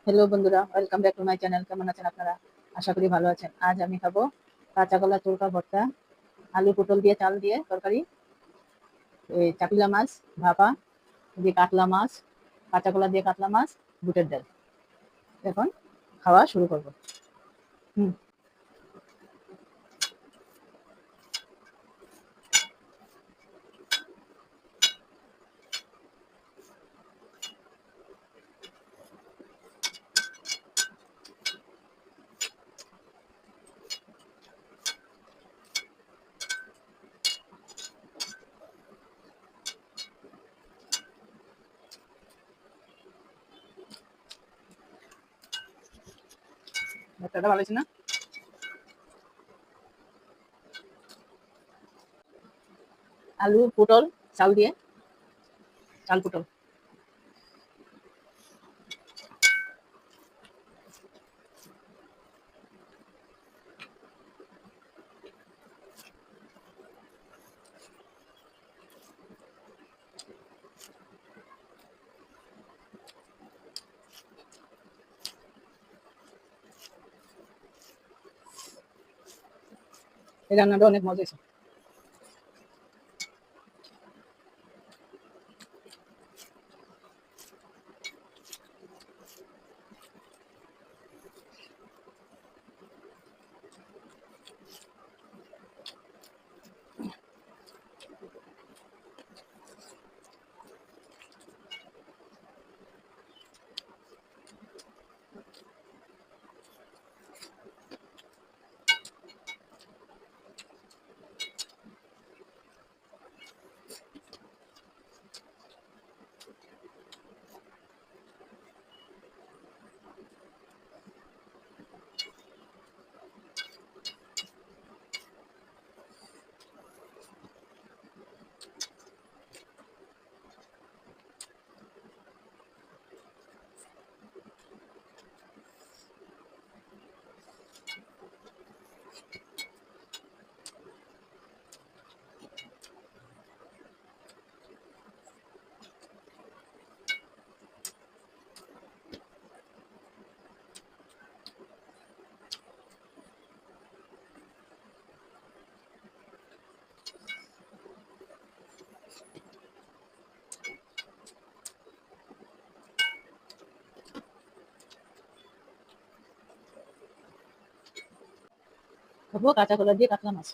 Hello বন্ধুরা, welcome back to my channel. কেমন আছেন আপনারা? আশা করি ভালো আছেন। আজ আমি খাবো কাঁচা কলা চোরকা ভর্তা, আলু পটল দিয়ে চাল দিয়ে তরকারি, চাপিলা মাছ ভাপা দিয়ে কাতলা মাছ, কাঁচা কলা দিয়ে কাতলা মাছ, বুটের ডাল। এখন খাওয়া শুরু করব। হুম। ভর্তাটা ভালো হয়েছে না? আলু পটল চাল দিয়ে, চাল পটল। এই রান্নাটা অনেক মজা হয়েছে। খাবো কাঁচা কলা দিয়ে কাতলা মাছ।